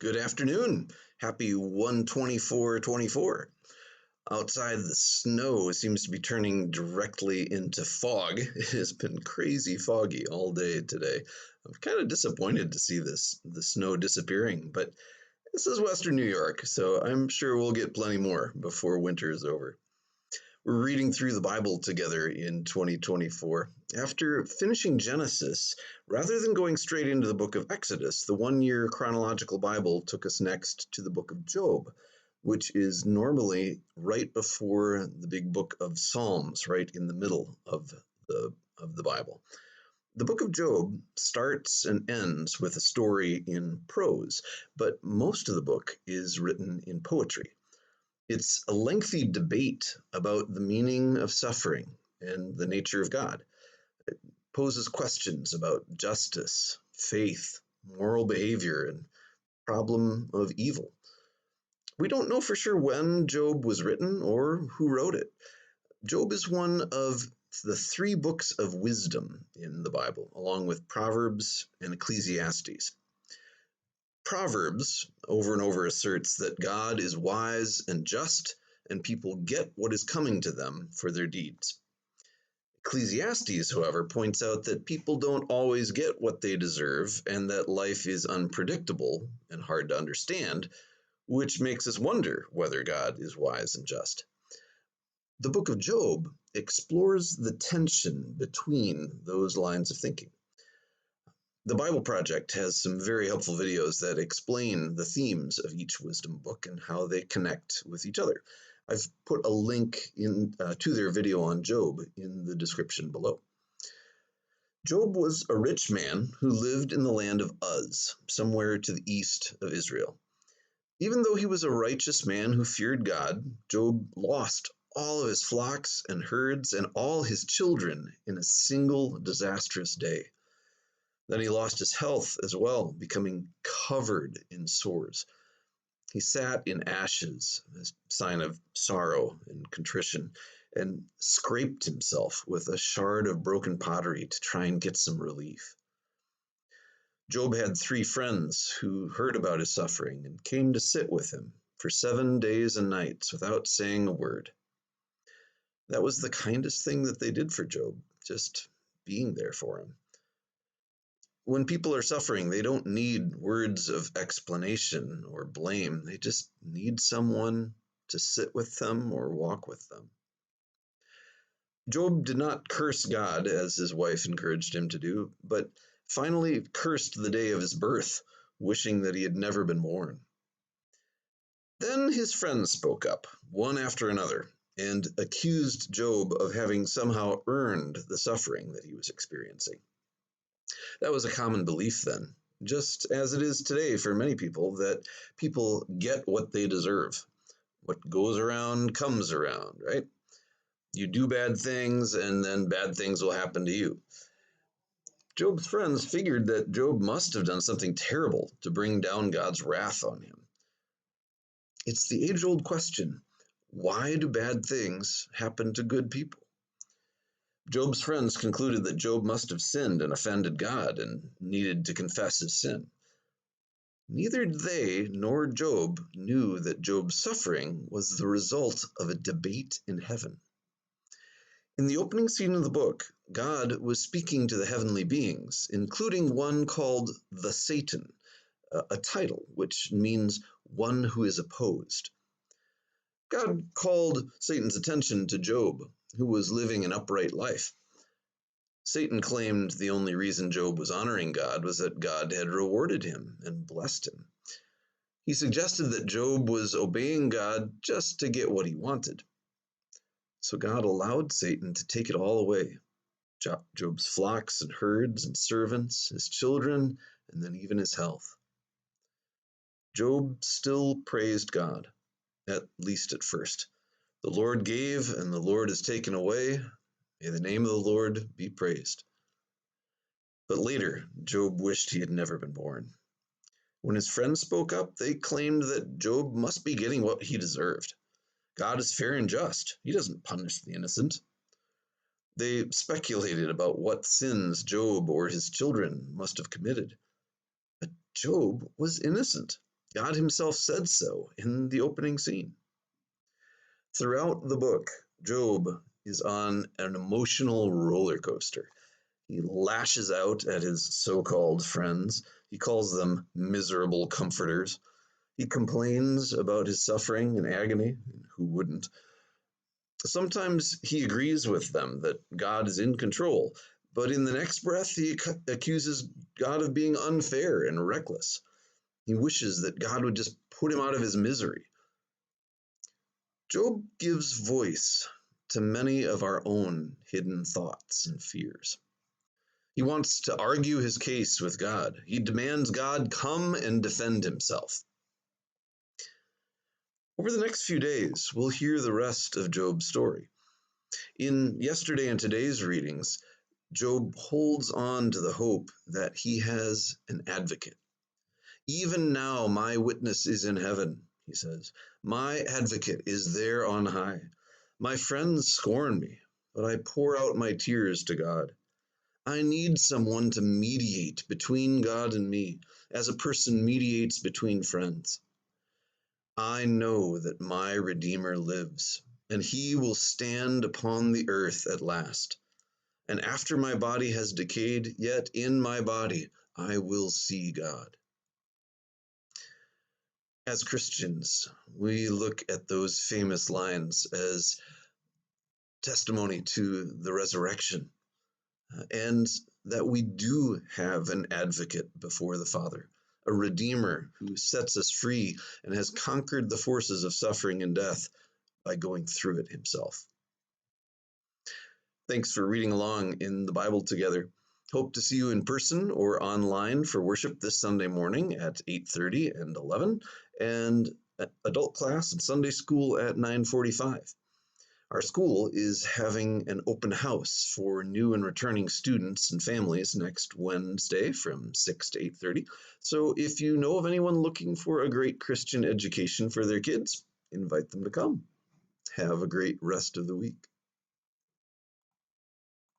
Good afternoon. Happy 124-24. Outside, the snow seems to be turning directly into fog. It has been crazy foggy all day today. I'm kind of disappointed to see the snow disappearing, but this is Western New York, so I'm sure we'll get plenty more before winter is over. We're reading through the Bible together in 2024. After finishing Genesis, rather than going straight into the book of Exodus, the One Year Chronological Bible took us next to the book of Job, which is normally right before the big book of Psalms, right in the middle of the Bible. The book of Job starts and ends with a story in prose, but most of the book is written in poetry. It's a lengthy debate about the meaning of suffering and the nature of God. It poses questions about justice, faith, moral behavior, and problem of evil. We don't know for sure when Job was written or who wrote it. Job is one of the three books of wisdom in the Bible, along with Proverbs and Ecclesiastes. Proverbs over and over asserts that God is wise and just, and people get what is coming to them for their deeds. Ecclesiastes, however, points out that people don't always get what they deserve, and that life is unpredictable and hard to understand, which makes us wonder whether God is wise and just. The book of Job explores the tension between those lines of thinking. The Bible Project has some very helpful videos that explain the themes of each wisdom book and how they connect with each other. I've put a link to their video on Job in the description below. Job was a rich man who lived in the land of Uz, somewhere to the east of Israel. Even though he was a righteous man who feared God, Job lost all of his flocks and herds and all his children in a single disastrous day. Then he lost his health as well, becoming covered in sores. He sat in ashes, a sign of sorrow and contrition, and scraped himself with a shard of broken pottery to try and get some relief. Job had 3 friends who heard about his suffering and came to sit with him for 7 days and nights without saying a word. That was the kindest thing that they did for Job, just being there for him. When people are suffering, they don't need words of explanation or blame. They just need someone to sit with them or walk with them. Job did not curse God, as his wife encouraged him to do, but finally cursed the day of his birth, wishing that he had never been born. Then his friends spoke up, one after another, and accused Job of having somehow earned the suffering that he was experiencing. That was a common belief then, just as it is today for many people, that people get what they deserve. What goes around comes around, right? You do bad things, and then bad things will happen to you. Job's friends figured that Job must have done something terrible to bring down God's wrath on him. It's the age-old question, why do bad things happen to good people? Job's friends concluded that Job must have sinned and offended God and needed to confess his sin. Neither they nor Job knew that Job's suffering was the result of a debate in heaven. In the opening scene of the book, God was speaking to the heavenly beings, including one called the Satan, a title which means one who is opposed. God called Satan's attention to Job, who was living an upright life. Satan claimed the only reason Job was honoring God was that God had rewarded him and blessed him. He suggested that Job was obeying God just to get what he wanted. So God allowed Satan to take it all away. Job's flocks and herds and servants, his children, and then even his health. Job still praised God, at least at first. The Lord gave, and the Lord has taken away. May the name of the Lord be praised. But later, Job wished he had never been born. When his friends spoke up, they claimed that Job must be getting what he deserved. God is fair and just. He doesn't punish the innocent. They speculated about what sins Job or his children must have committed. But Job was innocent. God himself said so in the opening scene. Throughout the book, Job is on an emotional roller coaster. He lashes out at his so called friends. He calls them miserable comforters. He complains about his suffering and agony. Who wouldn't? Sometimes he agrees with them that God is in control, but in the next breath, he accuses God of being unfair and reckless. He wishes that God would just put him out of his misery. Job gives voice to many of our own hidden thoughts and fears. He wants to argue his case with God. He demands God come and defend himself. Over the next few days, we'll hear the rest of Job's story. In yesterday and today's readings, Job holds on to the hope that he has an advocate. Even now, my witness is in heaven, he says. My advocate is there on high. My friends scorn me, but I pour out my tears to God. I need someone to mediate between God and me, as a person mediates between friends. I know that my Redeemer lives, and he will stand upon the earth at last. And after my body has decayed, yet in my body I will see God. As Christians, we look at those famous lines as testimony to the resurrection, and that we do have an advocate before the Father, a Redeemer who sets us free and has conquered the forces of suffering and death by going through it himself. Thanks for reading along in the Bible together. Hope to see you in person or online for worship this Sunday morning at 8:30 and 11, and adult class and Sunday school at 9:45. Our school is having an open house for new and returning students and families next Wednesday from 6 to 8:30. So if you know of anyone looking for a great Christian education for their kids, invite them to come. Have a great rest of the week.